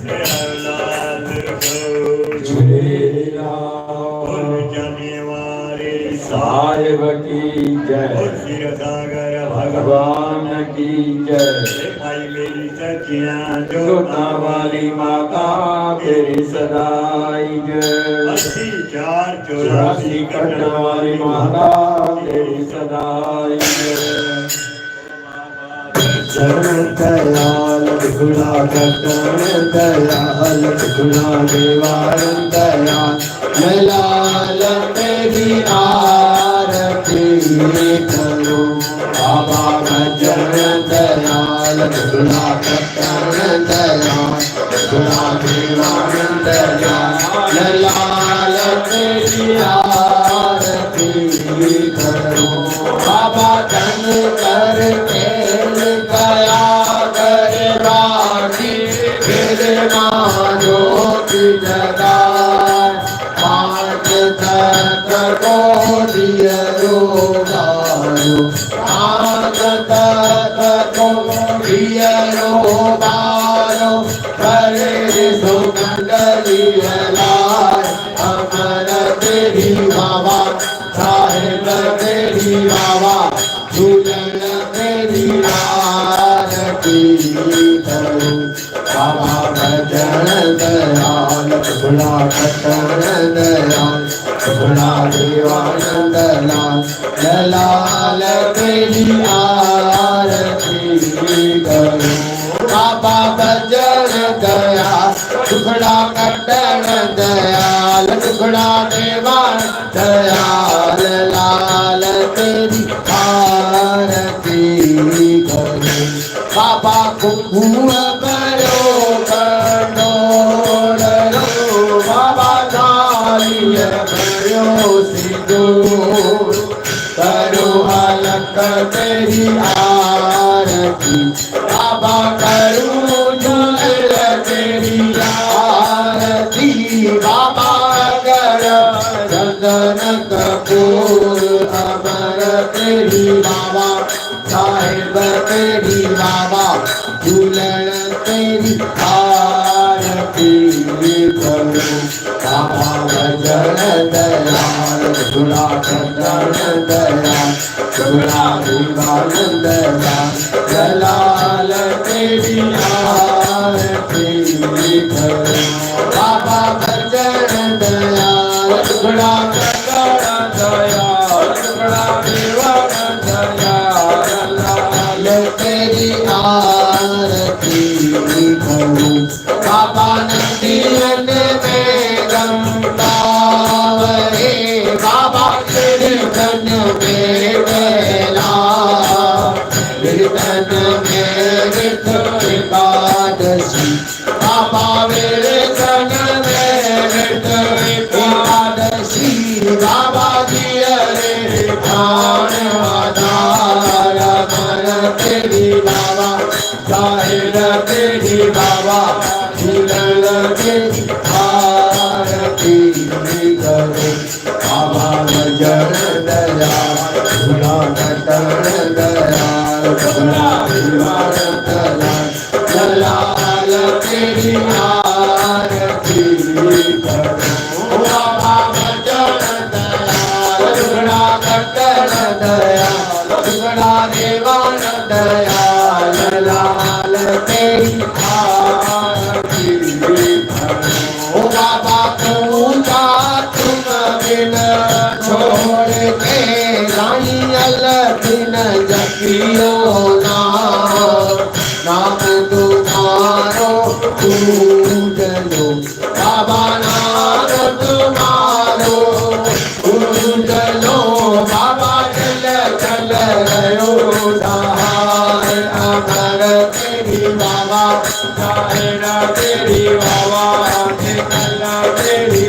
लाल को झूलेलाल जाने वाले साहिब की जय, क्षीर सागर भगवान की जय। भाई मेरी सखियां जोता वाली माता तेरी सदाई जय। 84 कट वाली माता तेरी सदाई जय। चरण दयाल गुणा कटन दयाल गुणा निवारण दयाल लाल तेरी आरती करो बाबा भजन दयाल गुणा कटन दयाल गुणा निवारण दयाल लाल तेरी आरती करो बाबा धन करके मानो की जगाए पाँच तत्व को दियो बारो पाँच तत्व को दियो बारो करे सुमंगली लाए अमर तेरी बाबा साहिब तेरी बाबा झूलन तेरी आरती करो बाबा भजन दयाल गुणा कटन दयाल गुणा निवारण दयाल लाल तेरी आरती करो बाबा भजन दयाल गुणा कटन दयाल गुणा निवारण दयाल लाल तेरी आरती करो बाबा कुकुर बाबा नालिय करो सिंदूर करो हलक तेरी आरती बाबा करो जल तेरी आरती बाबा कर चंदन कपूर अमर तेरी बाबा साहिब तेरी बाबा झूलन तेरी आरती करो बाबा भजन दयाल गुणा कटन दयाल गुणा निवारण दयाल लाल तेरी आरती करो बाबा भजन दयाल गुणा कटन दयाल गुणा निवारण दयाल लाल तेरी आरती करो बाबा नंदियन में गंगावरे बाबा कीर्तन में बेला कीर्तन में विठ एकादशी बाबा कीर्तन में विठ एकादशी बाबा जी रे प्राण आधार मन तेरी बाबा साहिब तेरी बाबा झूलन तेरी आरती करो बाबा भजन दयाल गुणा कटन दयाल गुणा निवारण दयाल लाल तेरी आरती करो बाबा भजन दयाल गुणा कटन दयाल गुणा निवारण दयाल लाल तेरी आरती करो बाबा पूजा तुम बिन छोड़ के लाइल बिन जपियो नाम तुम्हारो पूजलो बाबा नाम तुम्हारो पूजलो बाबा चल चल रहो सहाय अमर तेरी बाबा साहिब तेरी बाबा चल तेरी